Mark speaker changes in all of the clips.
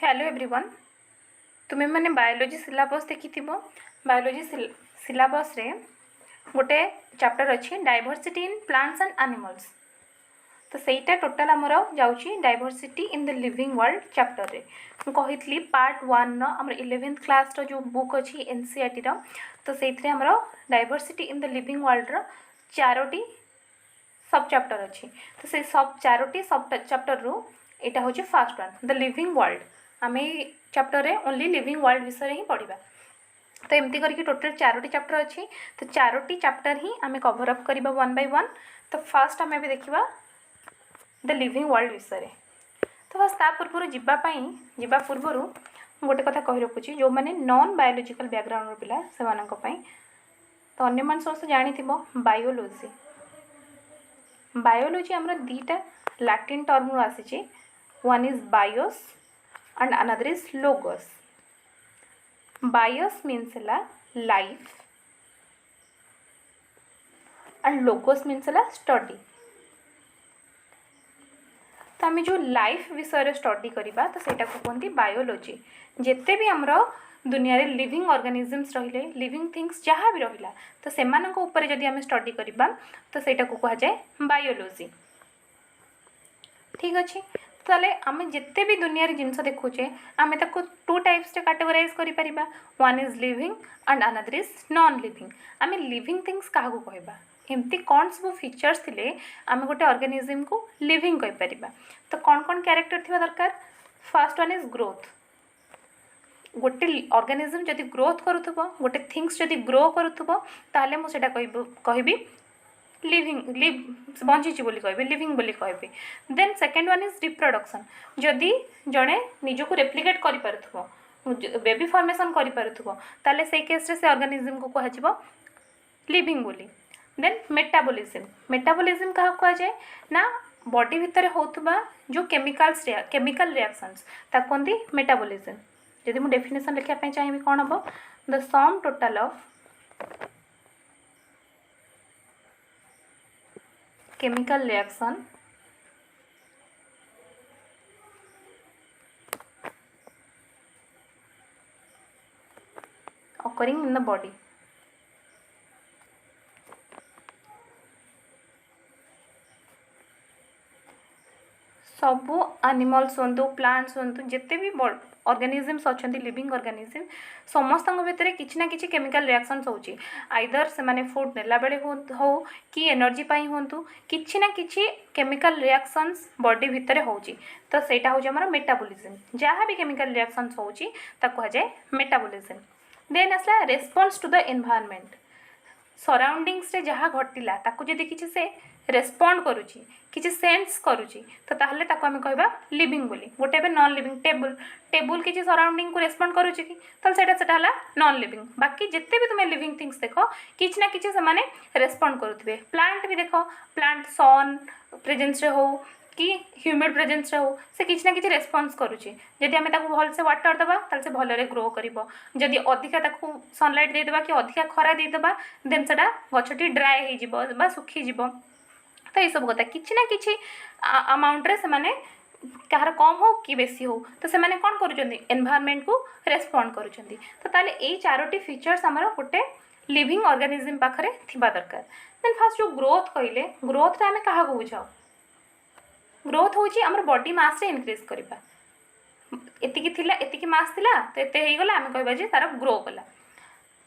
Speaker 1: Hello everyone. तुम्हें मैंने biology syllabus देखी बायोलॉजी सिलेबस रे गोटे चैप्टर अच्छी diversity in plants and animals. तो सहीटा टोटाल आमर जाऊँगी diversity in the living world chapter रे मुझे पार्ट 1 आम 11th क्लास जो बुक अच्छी एनसीईआरटी तो से diversity in the living world Charoti सब चैप्टर अच्छी। तो से सब चारोटी सब चैप्टर रू यहाँ हूँ fast one the living world. आम चैप्टर रे ओनली लिविंग वर्ल्ड विषय ही पढ़ा। तो एमती करके टोटल चारोटी चैप्टर अच्छी। तो चारोटी चैप्टर ही आम कभर अप करवा वन बाय वन। तो फास्ट आम देखा द लिविंग वर्ल्ड विषय। तो बस ता पूर्व जावा पूर्वर गोटे कथा कही रखुची जो मैंने नॉन बायोलॉजिकल बैकग्राउंड पिला से तो अन्य मान समस्त जानी बायोलॉजी। बायोलॉजी आमर दीटा लैटिन टर्म रू आसी। One is BIOS and another is logos. Bios means life and logos means study. तो आम जो लाइफ विषय स्टडी करवा तो सेटा को कहते बायोलॉजी। जिते भी आमर दुनिया रे लिविंग ऑर्गेनिजम्स रहिले लिविंग थिंग्स जहाँ भी रहिला तो सेमानक ऊपर जदि आम स्टडी करवा तो सेटा को कहा जाए बायोलॉजी। ठीक अच्छे। ताले आम जिते भी दुनिया रे जिनस देखुचे आम ताको टू टाइप्स कैटेगराइज करि परिबा। One is living and another is non living. आम लिविंग थिंग्स क्या कहबा एमती कौन सब फीचर्स थिले आम गोटे ऑर्गेनिज्म को लिविंग कहि परिबा। तो कौन कौन कैरेक्टर थिबा दरकार। First one is growth. गोटे ऑर्गेनिज्म जदि ग्रोथ करूथबो गोटे थिंग्स जदि ग्रो करूथबो ताले मु सेटा कहबी लिविंग बंची बोली कहबे लिविंग बोली कहबे। Then second one is reproduction. जदि जड़े निजको रेप्लिकेट कर पारुथबो बेबी फॉर्मेशन कर पारुथबो ताले से केस रे से ऑर्गेनिज्म को कहा लिविंग बोली। Then metabolism. मेटाबॉलिज्म क्या कहा जाए ना बॉडी भितर होतबा जो केमिकल रिएक्शंस ताको कहंती मेटाबॉलिज्म। जदि मु डेफिनेशन लिखा पे चाहिए कौन हम the sum total of chemical reaction occurring in the body। सबू एनिमल्स हूँ प्लांट्स हूँ जिते भी ऑर्गेनिजम्स अच्छा लिविंग ऑर्गेनिजम समस्त भितर किसी ना कि केमिकल रिएक्शंस होची। आइदर से माने फूड नेला बेले हो कि एनर्जी पाई हूँ किसी ना कि केमिकल रिएक्शंस बॉडी भितर होची। तो सेटा हूँ आमर मेटाबॉलिज्म। जहाँ भी केमिकल रिएक्शंस होची ताको कहा जाए मेटाबॉलिज्म। देन आसला response to the environment. Surroundings रे जहाँ घटिला ताको जदि किसी से रेस्पॉन्ड करुची किसी सेंस करुची तो ताहले ताको आमे कहबा लिविंग बोली। गोटे बे नॉन लिविंग टेबुल किसी सराउंडिंग को रेस्पॉन्ड करुची कि तो सेटा हला नॉन लिविंग। बाकी जिते भी तुम्हें लिविंग थिंग्स देख किसी ना किसी से माने रेस्पॉन्ड करुथिबे। प्लांट भी देख प्लांट सन प्रेजेंस रे हो कि ह्यूमिड प्रेजेंस रे हो से किसी ना किसी रेस्पॉन्स करुची। जदि आमे ताको भल से वाटर दबा ताले से भलरे ग्रो करिवो। जदि अधिका ताको सनलाइट दे देबा कि अधिका खरा दे देबा देन सेटा गछटी ड्राई हे जिवो बा सुखी जिवो। तो ये सब कथा किसी ना कि अमाउंट रे से माने कहार कम हो कि बेसी हो तो से माने कौन करुचंदी एनवायरनमेंट को रेस्पॉन्ड करुचंदी। तो ताले ए चारोटी फीचर्स हमर गोटे लिविंग ऑर्गेनिज्म पाखरे थिबा दरकार। देन फर्स्ट जो ग्रोथ कहले ग्रोथ रे हमें कहा बुझाओ। ग्रोथ होची हमर बॉडी मास रे इनक्रीज करबा। एतिकी थिला एतिकी मास थिला तो एते हे गला हमें कहबा जे तार ग्रो कला।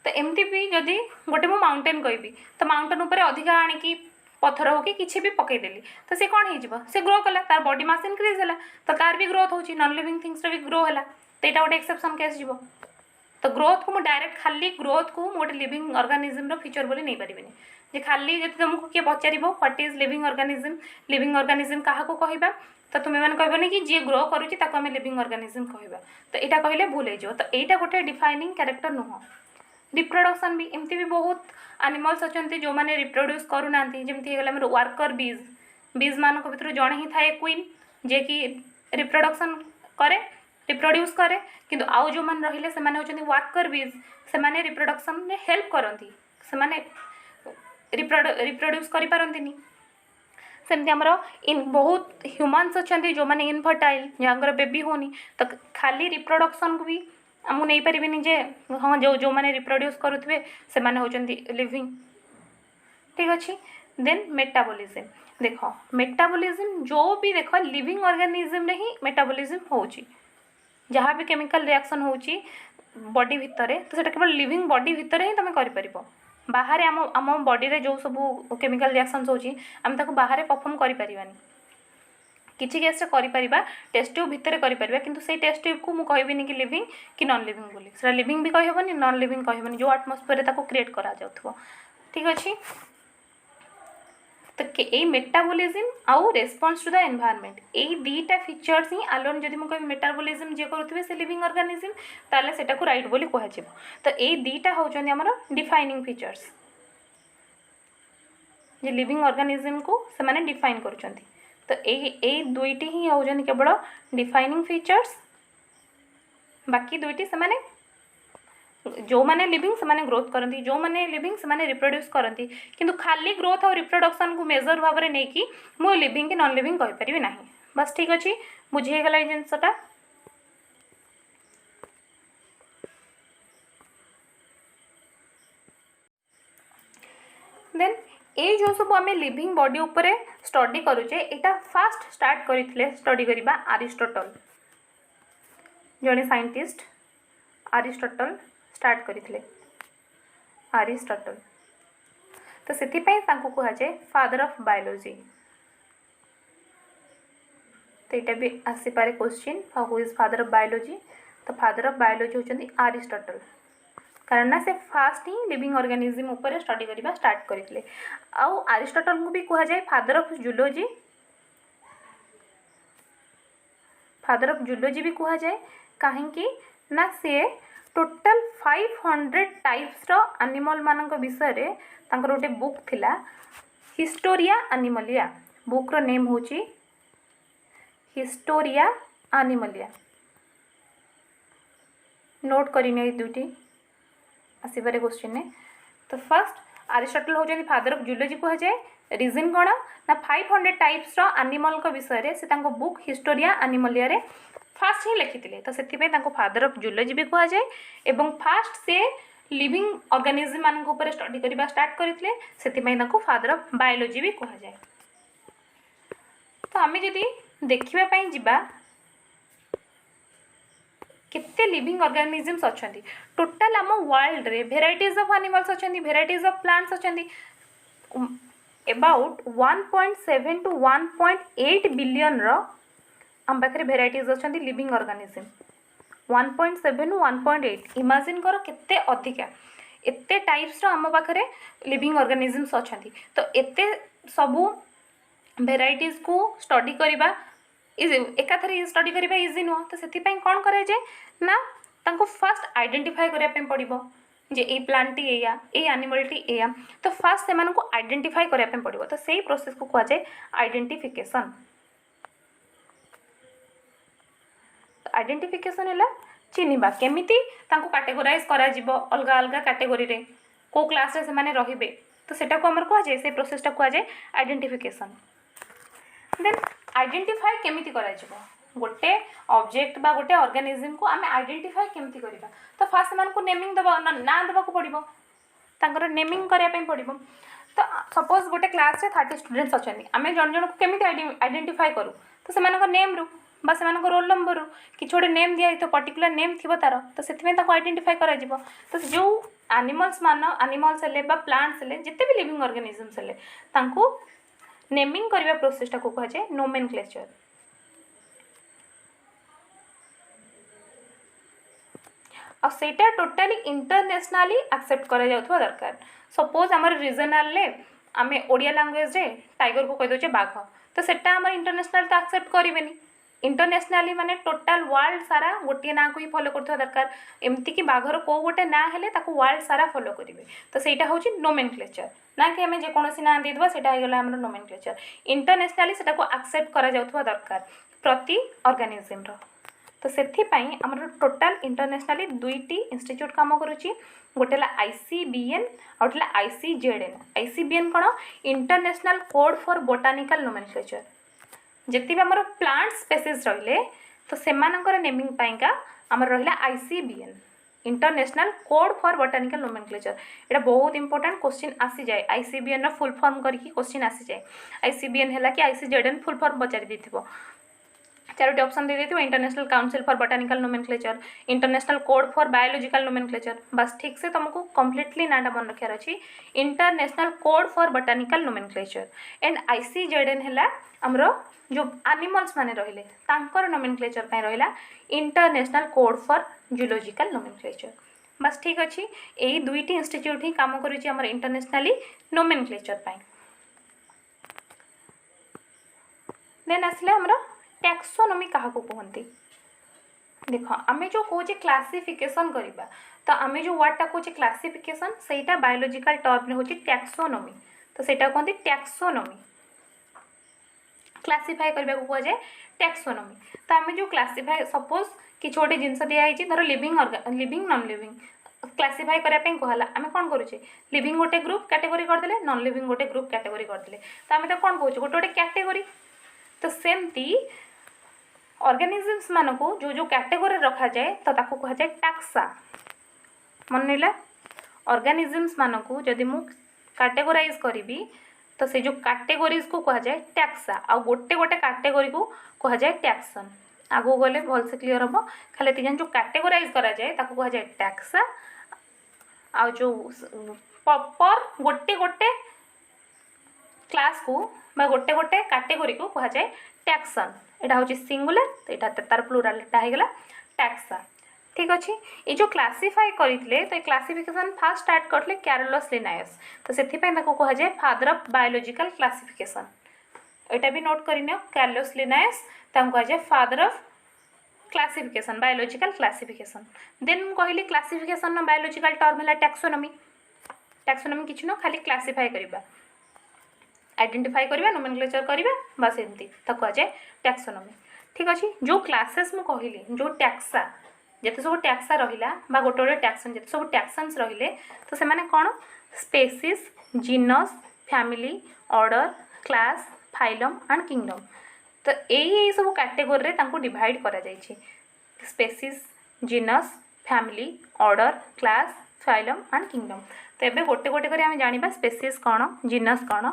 Speaker 1: तो एमती भी जदि गोटे मु माउंटेन कहबी तो माउंटेन ऊपर अधिका आनी कि पत्थर हो कि किसी भी पकईदेली तो सी कौन हो से ग्रो कला तार बॉडी मास इनक्रीज है तो तार भी ग्रोथ होची नॉन लिविंग थिंग्स भी ग्रो है तो यहाँ गोटे एक्सेप्शन केस जीव। तो ग्रोथ को मुझे डायरेक्ट खाली ग्रोथ को गोटे लिविंग ऑर्गेनिज्म फीचर बोली नहीं पारिनी जे खाली जब तुमको किए पचार व्हाट इज लिविंग ऑर्गेनिज्म क्या कहबा तो तुम्हें मैंने कहबनी कि जी ग्रो करुच्ची ताको आम लिविंग ऑर्गेनिज्म कहबा। तो यहाँ कहले भूल हो तो यहाँ गोटे डिफाइनिंग कैरेक्टर नुह। रिप्रोडक्शन भी एमती भी बहुत एनिमल्स अच्छा जो मैंने रिप्रोड्यूस करूना जमी वर्कर बीज मान भर जड़े ही थाए क्वीन जे कि रिप्रोडक्शन करे रिप्रोड्यूस करे किंतु आउ जो मैंने रहिले से माने होचंती वर्कर बीज से माने रिप्रोडक्शन में हेल्प करती से माने रिप्रोड्यूस करि पारंतिनी। सेमती आमर इन बहुत ह्यूमान्स अच्छा जो मैंने इनफर्टाइल जहाँ बेबी होनी तो खाली रिप्रोडक्शन को भी आमको नहीं पारे जे हाँ जो मैंने रिप्रोड्यूस करुवे से होती लिविंग ठीक अच्छे। देन मेटाबॉलिज्म देख मेटाबॉलिज्म जो भी देख लिविंग ऑर्गेनिज्म रे ही मेटाबॉलिज्म होची जहाँ भी केमिकल रिएक्शन होची बॉडी भितर तो सेटा केवल लिविंग बॉडी भितर ही तुम कर बाहर आम आम बॉडी रे जो सब केमिकल रिएक्शंस होची आम ताको बाहर परफॉर्म करि परिबानी किछि केस रे करि परिबा टेस्ट ट्यूब भितर करि परिबा किंतु से टेस्ट ट्यूब को मु कहबिनी कि लिविंग कि नॉन लिविंग बोली सेटा लिविंग भी कहि हबनी नॉन लिविंग कहि हबनी जो एटमॉस्फेयर रे ताको क्रिएट करा जाउथबो ठीक अछि। तो ये मेटाबॉलिज्म आउ रेस्पॉन्स टू द एनवायरनमेंट यही दीटा फीचर्स ही आलोन जदि मुझे मेटाबॉलिज्म जे करुवे से लिविंग ऑर्गेनिज्म ताले सेटा को राइट बोली कह तो यही दीटा होचंदी हमर डिफाइनिंग फीचर्स जे लिविंग ऑर्गेनिज्म को से माने डिफाइन करूचंदी तो यही दुईटी ही होचंदी केवल डिफाइनिंग फीचर्स बाकी दुईटी से माने जो मैंने लिविंग से माने ग्रोथ करती जो मैंने लिविंग से माने रिप्रोड्यूस करती किंतु खाली ग्रोथ और रिप्रोडक्शन को मेजर भाव में नहीं कि मु लिविंग कि नॉन लिविंग कहि परिबे नाही बस ठीक अच्छे बुझे गला जिनसटा। देन ये जो सब आम लिविंग बॉडी उपरे स्टडी करुचे एटा फास्ट स्टार्ट करथिले स्टडी करिबा अरिस्टोटल जने साइंटिस्ट अरिस्टोटल स्टार्ट करथिले अरिस्टोटल तो सेति पई तांको कहा जाए फादर ऑफ बायोलॉजी तो यहाँ भी आसी पारे question who is father of biology तो फादर ऑफ बायोलॉजी होचंदी अरिस्टोटल कारण ना से फास्ट ही लिविंग ऑर्गेनिज्म ऊपर स्टडी करबा स्टार्ट करथिले आउ अरिस्टोटल को भी कहा जाए फादर ऑफ जूलॉजी भी कहा जाए कहीं ना से टोटल 500 टाइप्स रो एनिमल मानक विषय रे तांकर गोटे बुक थिला हिस्टोरिया एनिमलिया बुक रो नेम होची हिस्टोरिया एनिमलिया नोट करिने दुटी आसीबारे क्वेश्चन ने तो फर्स्ट अरिस्टोटल होचंदी फादर ऑफ जूलॉजी कहा जाए रीजन कोन ना 500 टाइप्स रो एनिमल को विषय रे से तांको बुक हिस्टोरिया एनिमलिया रे फास्ट ही लिखी तो से फादर ऑफ जूलॉजी भी कहा जाए एवं फास्ट से लिविंग ऑर्गेनिज्म मान ऊपर स्टडी करबा स्टार्ट करथिले सेति फादर ऑफ बायोलॉजी भी कहा जाए। तो आम जदि देखिबा पई जिबा केते लिविंग ऑर्गेनिजम्स अछंती टोटल आम वर्ल्ड रे वेराइटीज ऑफ एनिमल्स अछंती वेराइटीज ऑफ प्लांट्स अछंती अबाउट 1.7 to 1.8 बिलियन रो आम पाखे भेराइटीज अच्छा लिविंग ऑर्गेनिज्म 1.7 to 1.8 इमेजिन कर केते अधिका एते टाइप्स रो आम पाखे लिविंग ऑर्गेनिज्म्स अच्छा तो एते सबू भेराइटीज को स्टडी करबा एकाथरे स्टडी करबा इजी नुह तो से कौन करे जे ना तांको फर्स्ट आइडेंटिफाई करिया पे पड़िबो जे ए प्लांट एया ए एनिमल टी एया तो फर्स्ट से को आइडेंटिफाई करिया पे पड़िबो तो सेही प्रोसेस को कहा जाए आइडेंटिफिकेशन। आइडेंटिफिकेशन है चिन्हवा केमिति तांको कैटेगोराइज करा जिवो अलग अलग कैटेगोरी रे को क्लास रे से माने रहिबे तो सेटा को हमर कहा जाए से प्रोसेसटा कहा जाए आइडेंटिफिकेशन। देन आइडेंटिफाई केमिति करा जिवो गोटे ऑब्जेक्ट बा गोटे ऑर्गेनिज्म को आमे आइडेंटिफाई केमिति करिबा तो फास्ट मान को नेमिंग दबा ना दबा को पड़िबो तांकर नेमिंग करिया पे पड़िबो तो सपोज गोटे क्लास रे 30 स्टूडेंट्स अछंती आमे जन जन को केमिति आइडेंटिफाई करू तो सेमानक नेम रू बा सेमानक रोल नंबर रू कि छोटे नेम दिया तो पर्टिकुलर नेम थिबो तार तो सेति में ताको आइडेंटिफाई करा जिवो तो जो एनिमल्स हेले बा प्लांट्स हेले जिते भी लिविंग ऑर्गेनिजम्स हेले तांको नेमिंग करबा प्रोसेसटा को कहा जाए नोमेनक्लेचर। और सेटा टोटाली इंटरनेशनली एक्सेप्ट करा जाउथबा दरकार सपोज हमर रीजनल ले आमे ओडिया लैंग्वेज रे टाइगर को कह दोचे बाघ तो सेटा हमर इंटरनेशनल तो एक्सेप्ट करिवेनी इंटरनेशनली माने टोटाल वर्ल्ड सारा गोटे ना को ही फॉलो करथवा दरकार एमती कि बाघर को गोटे ना हेले ताको वर्ल्ड सारा फॉलो करिवे तो सेटा होची नोमेनक्लेचर ना कि हमें जे कोनोसी ना दे दबा सेटा हेगला हमर नोमेनक्लेचर इंटरनेशनली सेटा को एक्सेप्ट करा जाउथवा दरकार प्रति ऑर्गेनिज्म रो तो से आम टोटाल इंटरनेशनली दुईटी इंस्टीट्यूट काम करुच्ची गोटे ICBN और गोटे ICZN। ICBN कौन international code for botanical nomenclature जिते भी आमर प्लांट स्पेसीज रहिले तो सेमानकर नेमिंग पाइंका आमर रहिला ICBN international code for botanical nomenclature. एटा बहुत इंपोर्टेंट क्वेश्चन आसी जाए ICBN रो फुल फॉर्म करके क्वेश्चन आसी जाए। ICBN हैला कि ICZN फुल फॉर्म पचारि देथिबो चारोटी ऑप्शन दे देथिबो international council for botanical nomenclature international code for biological nomenclature. बस ठीक से तुमको कंप्लीटली नाटा मन रखार अछि international code for botanical nomenclature and ICZN हैला हमरो जो एनिमल्स माने रहिले तांकर नोमेनक्लेचर पय रहिला international code for zoological nomenclature. बस ठीक अछि एई दुईटी इंस्टीट्यूट ही काम करूची हमर इंटरनेशनली नोमेनक्लेचर पय। देन आसले हमरो टैक्सोनॉमी कहा को कहते देख आमे जो कहे क्लासिफिकेशन करवा तो आमे जो वर्डटा कहे क्लासिफिकेशन सेटा बायोलॉजिकल टर्म हूँ टैक्सोनॉमी तो सेटा कहते टैक्सोनॉमी क्लासिफाई करने को कह जाए टैक्सोनॉमी। तो आमे जो क्लासिफाई सपोज कि गोटे जिनस दिखाई धर living living non living classify करने कहला आम कौन करुचे लिविंग गोटे ग्रुप कैटेगरी करदे नॉन लिविंग गोटे ग्रुप कैटेगरी करदे तो आम तो कौन कहे गोटे गोटे कैटेगरी। तो सेमती ऑर्गेनिजम्स मानक जो जो कैटेगरी रखा जाए तो ताको कहा जाए टैक्सा मन नेला ऑर्गेनिजम्स मानक जदि मु कैटेगराइज करी तो से जो कैटेगरीज को कहा जाए टैक्सा आ गोटे गोटे कैटेगरी को कहा जाए टैक्सन। आगो गले भल से क्लियर हम खाली जो कैटेगराइज करा जाए ताको कहा जाए टैक्सा आ जो पर गोटे गोटे क्लास को बा गोटे गोटे कैटेगरी को कहा जाए टैक्सन। एटा हूँ सिंगुलर तो यहाँ तार प्लूराल होगा टैक्सा। ठीक अच्छे ये जो क्लासिफाई करते तो क्लासिफिकेशन फास्ट स्टार्ट करते कैरोलस लिनायस तो से कह जाए फादर ऑफ बायोलॉजिकल क्लासिफिकेशन। यहाँ भी नोट कर कैरोलस लिनायस कह जाए father of classification biological classification. Then मुझे कहली क्लासिफिकेशन बायोलॉजिकल टर्म है टैक्सोनॉमी। टैक्सोनॉमी किसी न खाली क्लासिफाई करवा आइडेंटिफाई करवा नोमेनक्लेचर करवा बस एमती तो कह जाए टैक्सोनॉमी। ठीक अच्छे जो क्लासेस मु कहली जो टैक्सा जिते सब टैक्सा रहिला बा गोटे गोटे टैक्सन जिते सब टैक्सन्स रहिले तो से कौन species genus family order class phylum and kingdom तो यही सब कैटेगोरी रे डिवाइड करा जायछि species genus family order class phylum and kingdom. तो ये गोटे गोटे कर आम जाना स्पेसीज कौन जीनस कौन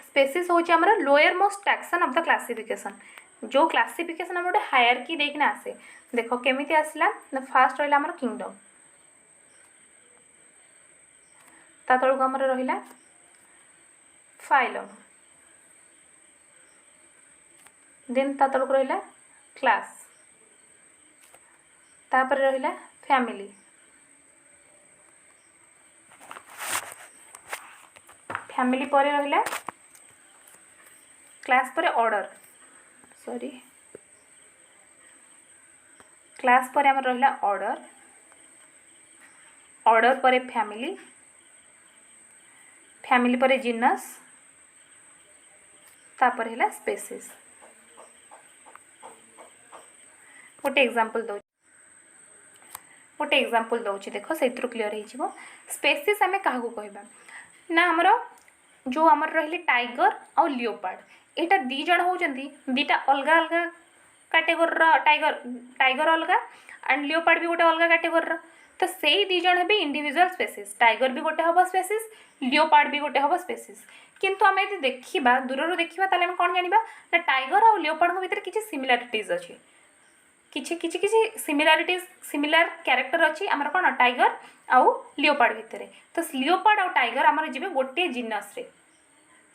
Speaker 1: स्पेसीज हूँ आम lower most taxon of the classification जो क्लासिफिकेशन आम गोटे हायरकी देकिना आसे देख केमी आसला फास्ट रहा आम किंगडम ता तलक आम रहा फाइलम देन ता तलक रहा क्लास तापर रहा फैमिली फैमिली पर रहा क्लास पर ऑर्डर सॉरी क्लास पर आम रहा ऑर्डर ऑर्डर पर फैमिली फैमिली पर जीनस तापर है स्पेसीज। गोटे एग्जांपल दो गोटे एग्जांपल दौची देख से क्लीयर हो स्पेसीज आम क्या कहबा ना आमर जो आमर रही टाइगर आउ लियोपार्ड यहाँ दी जन होती दीटा अलग अलग कैटेगोरी टाइगर टाइगर अलग एंड लियोपार्ड भी गोटे अलग कैटेगोरी तो से दी जन भी इंडिविजुअल स्पेसीज टाइगर भी गोटे हम स्पेसीज लियोपार्ड भी गोटे हम स्पेसीज किंतु आम यदि देखा दूर देखा ताले कौन जाना ना टाइगर और लियोपार्ड भितर किसी सिमिलारिटीज अच्छी किछि किछि किछि सिमिलारिटीज सिमिलार कैरेक्टर अच्छी आमर कौन टाइगर आउ लियोपार्ड भितर तो लियोपार्ड आउ टाइगर आमर जी गोटे जिनस रे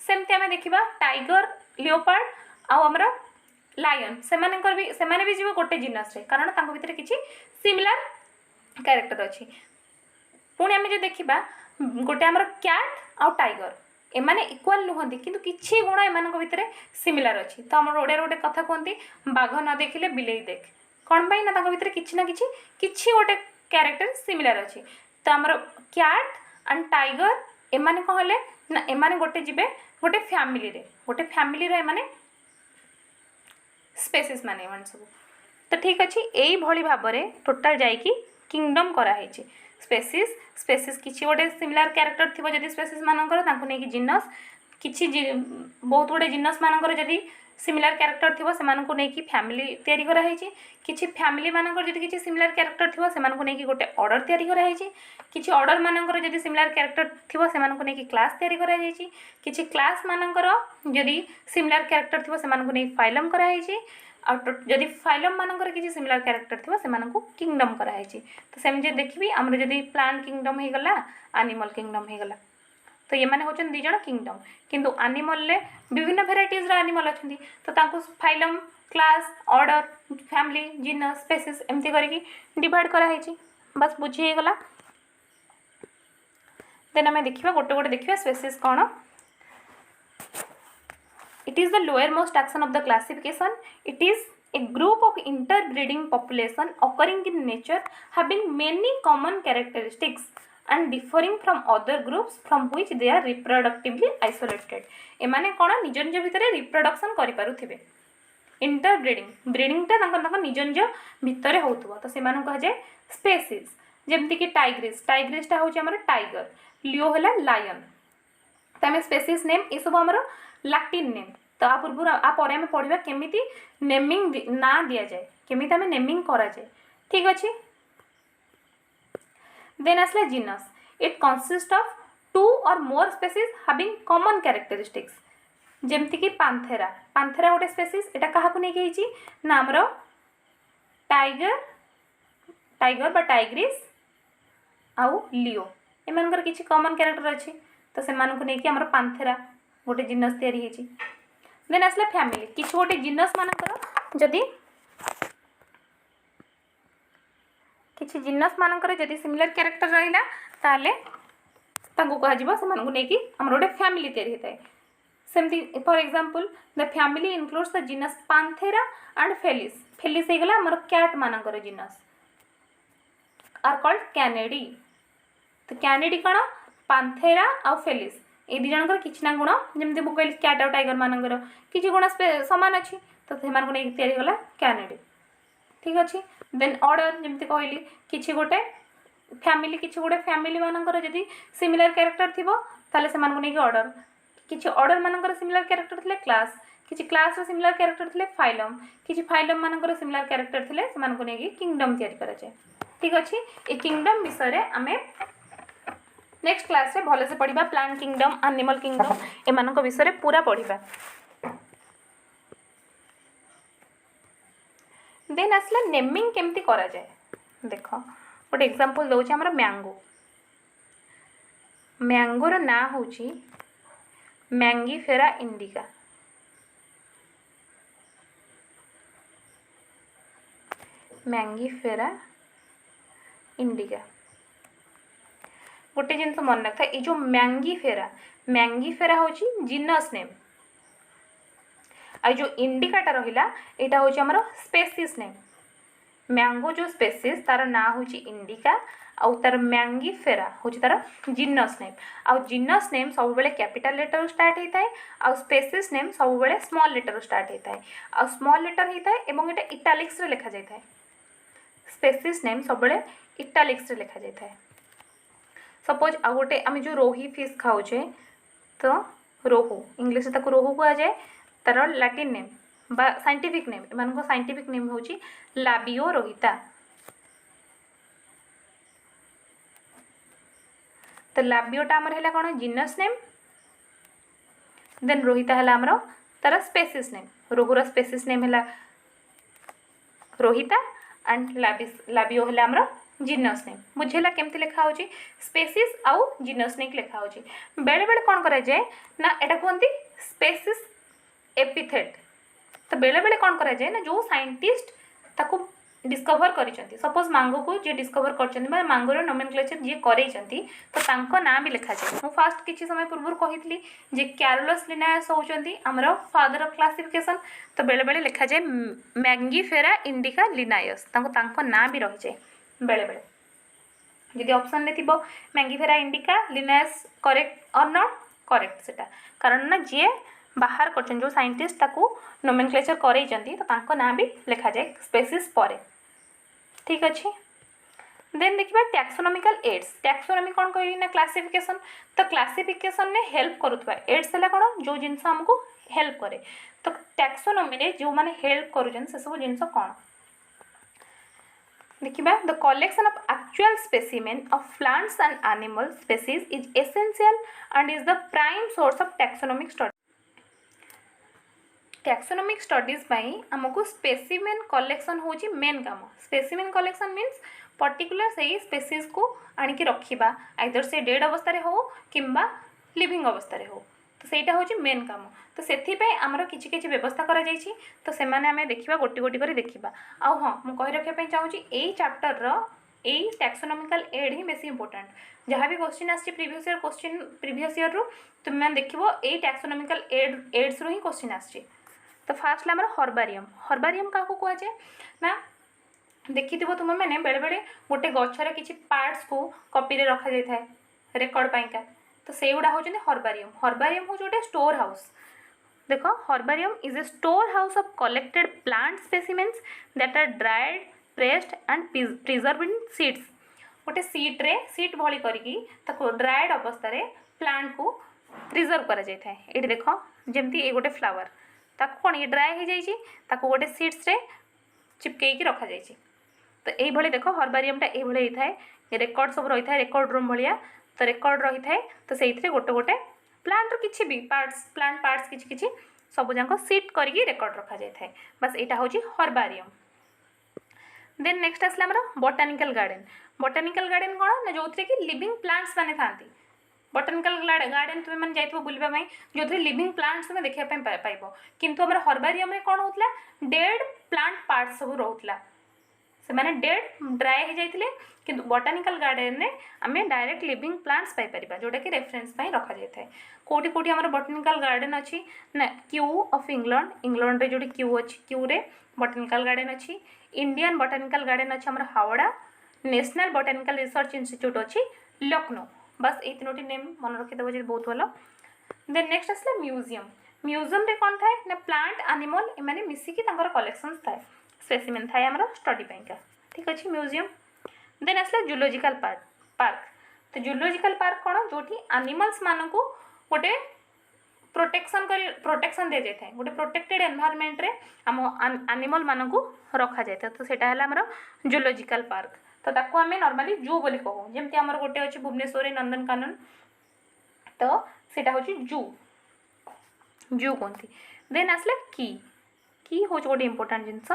Speaker 1: सेमती आम देखा टाइगर लियोपार्ड आउ आमर लायन से भी जी गोटे जिनस रे कारण तांको भितर किछि सिमिलार कैरेक्टर अच्छी। पुणी आम जो देखा गोटे आमर कैट आउ टाइगर एमाने इक्वाल नुहति किंतु किछि गुण एमान भितर सिमिलार अच्छी तो आम ओडिया गोटे कथा कहती बाघ न देखिले बिलेई देख कौन पाई ना तांको भितर किछि ना किछि गोटे कैरेक्टर सिमिलार अच्छी तो आमर कैट एंड टाइगर एमाने कौन हेले ना एमाने गोटे जीवे गोटे फैमिली रे एमाने स्पेसीज माने एमाने सब तो ठीक अच्छे यही भाव में टोटाल जाइकी किंगडम कराई स्पेसीज स्पेसीज किसी गोटे सिमिलार क्यारेक्टर थी जदि स्पेसीज मानकर तांको नेकी जिनस किसी बहुत गुड़े जिनस मानकर जदि सिमिलार क्यारेक्टर थी से नेकी फैमिली तैयारी कराई किसी फैमिली मानकर जदि किसी सिमिलार क्यारेक्टर थी से नेकी गोटे ऑर्डर तैयारी कराई किसी ऑर्डर मानकर जदि सिमिलार क्यारेक्टर थी से नेकी क्लास तैयारी कराई किसी क्लास मानकर जदि सिमिलार क्यारेक्टर थी से नेकी फाइलम कराई जदि फाइलम मानकर किसी सिमिलार क्यारेक्टर थी से किंगडम कराई तो सेमती देखिए आमर जदि प्लांट किंगडम हो गला एनिमल किंगडम हो गला तो ये मैंने होचन दी जण किंगडम किंतु एनिमल ले विभिन्न भेराइटीज रा एनिमल अछंती तो तांको phylum class order family genus species एमती करके डिवाइड करा है बस बुझी गला। देन आम देखा गोटे गोटे देखा स्पेसीज कौन It is the lowermost action of the classification. It is a group of interbreeding population occurring in nature having many common characteristics and differing from other groups from which they are reproductively isolated. एमाने कौन निज निज भितर reproduction करें interbreeding ब्रीडिंगटा निज निज भितर होतुवा तो से कह जाए स्पेसीज जमती कि टाइग्रिसटा हूँ आम टाइगर लियो है लायन तो आम स्पेसीज नेम ये सब आम लैटिन नेम तो आ पूर्व आपर आम पढ़ा केमी नेमिंग ना दि जाए केमी आम नेमिंग करा जाए ठीक अच्छे। देन आसला genus it consist of 2 or more species having common characteristics जमती कि पांथेरा गोटे स्पेसीज एटा क्या नहीं ना आमर टाइगर बा टाइग्रिस आउ लियो एमानकर किसी कॉमन कैरेक्टर अच्छी तो से नहीं आमर पांथेरा गोटे जिनस तैयारी होती। देन आसला फैमिली किसी गोटे जिनस मानकर जदि किसी जिनस मानकर जदि सिमिलर कैरेक्टर रहिला ताले तांको कह से नहीं आमर गोटे फैमिली तैयारी होता है सेमती for example the family includes the genus Panthera and Felis हो गला आमर कैट मानकर जिनस आर कॉल्ड कैनेडी तो कैनेडी कौन पांथेरा आउ फेलिस ये दी जनकर किसी ना गुण जमी मुझे कहली कैट आउ टाइगर मानकर किसी गुण सामान अच्छी तो नहीं तैयारी गला कैनेडी ठीक अच्छे। देन ऑर्डर जमी कहली किसी गोटे फैमिली मानकर जदि सिमिलर कैरेक्टर थी ताले से नहीं ऑर्डर किसी ऑर्डर मानकर सिमिलर कैरेक्टर थे क्लास किसी क्लास सिमिलर कैरेक्टर थे फाइलम किसी फाइलम मानकर सिमिलर कैरेक्टर थे से नहीं किंगडम तैयारी कराए ठीक अच्छे। ये किंगडम विषय आम नेक्स्ट क्लास रे भले से पढ़ा प्लांट किंगडम एनिमल किंगडम एमान विषय पूरा पढ़ा। देन आसला नेमिंग केमती करा जाए देख गोटे एग्जांपल दौर आमर मैंगोर ना हूँ मैंगीफेरा इंडिका गोटे जिन मन रखता ये जो मैंगीफेरा हूँ जिनस नेम आ जो इंडिकाटा रहा यहाँ हूँ आमर स्पेसीज नेम मैंगो जो स्पेसीज तार ना हूँ इंडिका आउ तार मैंगीफेरा हूँ तार जिनस नेम आउ जिनस नेम सब बेले कैपिटल लेटर स्टार्ट होता है आउ स्पेसीज नेम सब बेले स्मॉल लेटर स्टार्ट होता है आउ स्मॉल लेटर होता है एवं ये इटालिक्स रे लिखा जाता है स्पेसीज नेम सब बेले इटालिक्स रे लिखा जाता है। सपोज आ गोटे आम जो रोही फिश खाऊे तो रोहू इंग्लिश ताको रोहू कह जाए तार लैटिन नेम बा साइंटिफिक नेम एम साइंटिफिक नेम हूँ लाबियो रोहिता तो लाबियोटा आमर है कौन जिनस नेम देन रोहिता है आमर तार स्पेसीज नेम रोहूर स्पेसीज नेम है रोहिता एंड लाबियो है आमर जिनस नेम बुझेगा केमती लिखा हो स्पेसीज आउ जिनस नेम लिखा हो बेले बेले कौन करा जाए ना एटा कहते स्पेसीज एपिथेट तो बेले बेले कौन करा जाए ना जो साइंटिस्ट ताको डिस्कवर करिसेंती सपोज मैंगो को जे डिस्कवर करछंती बा मैंगोर नोमेनक्लेचर जे करैछंती तो तांको नाम भी लिखा जाए। मु फास्ट किछि समय पूर्व कहितली जे कैरोलस लिनायस होचंती हमरो फादर ऑफ क्लासिफिकेशन तो बेले बेले लिखा जाए मैंगीफेरा इंडिका लिनायस तांको नाम भी रहि जाए बेले बेले जदि ऑप्शन में थी मैंगीफेरा इंडिका लिनायस करेक्ट और नॉट करेक्ट सेटा कारण ना जे बाहर कर जो साइंटिस्ट ताकू नोमेनक्लेचर करैछंती तो तांको नाम भी लिखा जाए स्पेसीज परे। ठीक अच्छे। देन देखिए टैक्सोनॉमिकल एड्स। टैक्सोनॉमी कौन कहली ना क्लासिफिकेशन। तो क्लासिफिकेशन ने हेल्प करुवा एड्स है कौन जो जिनस हमको हेल्प करे। तो टैक्सोनॉमी रे जो माने हेल्प करूछन से सब जिनस कौन देखिबा the collection of actual specimen of plants and animal species is essential and is the prime source of taxonomic study. Taxonomic studies आमको स्पेसिमेन कलेक्शन हूँ मेन काम। स्पेसिमेन कलेक्शन मीन्स पर्टिकुलर से स्पेसीज को आणिकी रखा आइदर से dead अवस्था हो किंबा लिविंग अवस्था हो तो सहीटा हूँ मेन काम। तो से आमर किसी व्यवस्था करा जाइछि तो से आम देखा गोटी गोटी कर देखा आउ हाँ मुझे रखापी चाहूँगी यही चैप्टर यही टैक्सोनॉमिकल एड ही बेसी इंपोर्टेंट। जहाँ भी क्वेश्चन आसी previous year question previous year तुम देखो यही टैक्सोनॉमिकल एड्स रू ही क्वेश्चन आसी। तो फास्ट आम हर्बारियम। हर्बारियम क्या कहुए ना देखि तुम मैंने बेले बेले गोटे गचर किसी पार्ट्स को कॉपी रे रखा जाए था रेकर्ड पाइका तो से गुड़ा हूँ हर्बारियम। हर्बारियम हूँ गोटे स्टोर हाउस। देखो herbarium is a store house of collected plant specimens that are dried pressed and preserve in seeds. गोटे सीट रे सीट भली करके ड्राइड अवस्था रे प्लांट को प्रिजर्व करा जाय थाए। ये देख जमती ये गोटे फ्लावर ताको कौन ये ड्राए हो जाइए गोटे सीड्स रे चिपकई रखा जाइए। तो ये देख हर्बारियमटा ये थाए रेकर्ड सब रही है रेकर्ड रूम भाया तो रेकर्ड रही है तो से गोटे गोटे प्लांट किसी भी पार्ट्स प्लांट पार्ट्स किसी किसी सब जाक सीट करके रेकर्ड रखा जाए था। बस यहाँ हूँ हर्बारियम। देन नेक्स्ट आसला आमर बोटानिकल गार्डन। बोटानिकल गार्डन कौन ना जो कि लिविंग प्लांट्स माने था। बोटानिकल गार्डन तुम मैंने जाइए बुलवाई जो लिविंग प्लांट्स तुम देखा पाइब किंतु आम हर्बारियम कौन होता डेड प्लांट पार्ट्स सब रोला से मैंने डेड ड्राए हो जाते किंतु बोटानिकल गार्डन में आम डायरेक्ट लिविंग प्लांट्स पाइपर जोटा कि रेफरेन्स रखा जाए था। कौटी कौटी आम बोटानिकल गार्डन अच्छी ना क्यू ऑफ इंग्लैंड इंग्लैंड रे जो क्यू अच्छी क्यू रे बोटानिकल गार्डन अच्छी। इंडियन बोटानिकल गार्डन अच्छी आम Howrah. National botanical research institute अच्छी लखनऊ। बस ये तीनोटी नेम मन रखीदेव जो बहुत भल। देन नेक्स्ट आसला म्यूजियम। म्यूजियम रे कौन थाए ना प्लांट एनिमल एमाने मिसिकी तांकर कलेक्शंस थाए स्पेसिमेन थाए आमर स्टडी पाइका। ठीक अच्छे म्यूजियम। देन आसला जूलॉजिकल पार्क। तो जूलॉजिकल पार्क कौन जो एनिमल्स मान को गोटे प्रोटेक्शन दि जाए गोटे प्रोटेक्टेड एनवायरनमेंट रे आम एनिमल मान को रखा जाए तो सेटा है आमर जूलॉजिकल पार्क। तो ताको आम नॉर्मली जू बोली कहूँ जमती आमर गोटे अच्छे भुवनेश्वर नंदनकानन तो सेटा हूँ जू जू कहती। देन आसला की हूँ गोटे इंपोर्टाट जिनस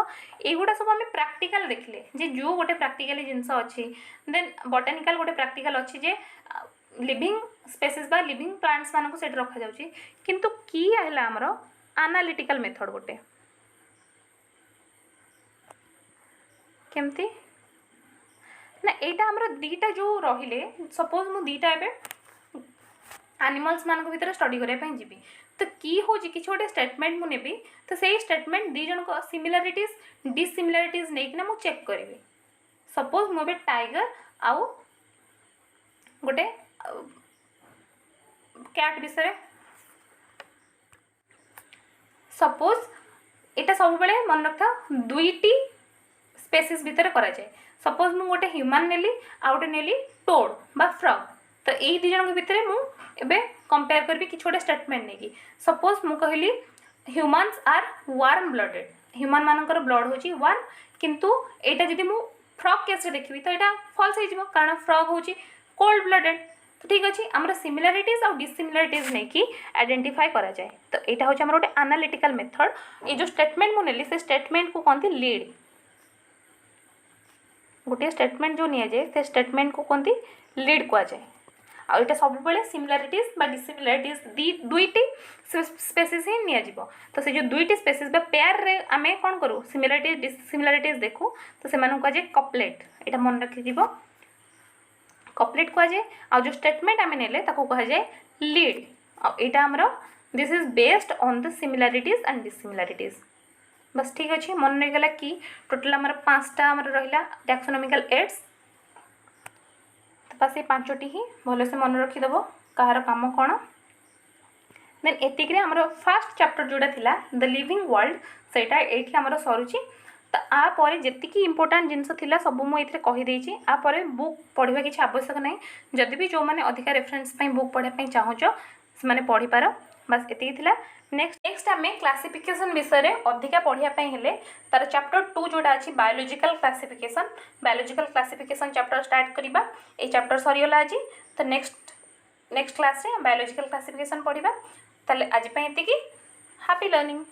Speaker 1: युवा सब आम प्राक्टिकल देखले जे जू गोटे प्राक्टिकल जिनस अच्छी। देन बोटानिकल गोटे प्राक्टिकल अच्छी जे लिविंग स्पेसीज बा लिविंग प्लांट्स मान को रखा जाउची किंतु की है आमर एनालिटिकल मेथड गोटे केमती ना यहाँ आमर दीटा जो रहिले सपोज मु दीटा एवं एनिमल्स मान भर स्टडी करने जी तो की हूँ कि गोटे स्टेटमेंट मुझे नेबी तो सही स्टेटमेंट दी जन को सिमिलारिटीज डिसिमिलारिटीज नहीं मुझे चेक करी। सपोज मुझे टाइगर आउ गोटे कैट विषय सपोज यहाँ सब बेले मन रखा दुईटी स्पेसीज भितर करा जाए। सपोज मु गोटे ह्यूमन नेली आउ गोटे नेली टोड बा फ्रॉग तो यही दी जन भितर मुझे कंपेयर करी कि गोटे स्टेटमेंट नहीं। सपोज मु कहली humans are warm blooded human मानकर ब्लड होची वार्म किंतु एटा जदि मु फ्रॉग केस रे देखबी तो एटा फॉल्स हो जिवो कारण फ्रॉग होची कोल्ड ब्लडेड। तो ठीक अच्छे आमर सिमिलारिटीज और डिसिमिलारिटीज नहीं कि आइडेंटिफाई करा जाए। तो यहाँ हूँ आमर गोटे एनालिटिकल मेथड। ये जो स्टेटमेंट मुझे नेली से स्टेटमेंट को कहते लीड गोटे स्टेटमेंट जो नि जाए से स्टेटमेंट को कहते लीड कह जाए। आ यहाँ सब बेले सिमिलारिटीज बा डिसिमिलारिटीज दुईटी स्पेसीज ही नियाजिबो। तो से जो दुईटी स्पेसीज बा पेयर रे आमे कौन करूँ सिमिलारिटीज डिसिमिलारिटीज देखू तो से कह जाए कपलेट। यहाँ मन रखी कपलेट कह जाए। आ जो स्टेटमेंट आम नेले कह जाए लीड। यहाँ आमर this is based on the similarities and dissimilarities. बस ठीक अच्छे मन रहीगला कि टोटाल आमर 5टा आमर रहा टैक्सोनॉमिकल एड्स। तो बस ये 5टी ही भलसे मन रखीदेव कହାର काम कौन। देन एतिक आमर फास्ट चैप्टर जोड़ा थिला द लिविंग वर्ल्ड सेटा एठी आमर सरुची। तो आ पर जेतिकी इंपोर्टेंट जिनस थिला सब मुझे कहीदेची। आ पर बुक पढ़ा किसी आवश्यक ना, जदि भी जो मैंने अधिका रेफरेन्स बुक पढ़ाई चाहूच से पढ़ी पार। बस एतिकी थिला। नेक्स्ट आम क्लासिफिकेशन विषय में अधिका पढ़ाई हेले तार चैप्टर 2 जोड़ा अच्छी बायोलॉजिकल क्लासिफिकेशन चैप्टर स्टार्ट करवा। ये चैप्टर सरीगला आज। तो नेक्स्ट क्लास रे बायोलॉजिकल क्लासिफिकेशन पढ़ा। ताले आज एतिकी। Happy learning.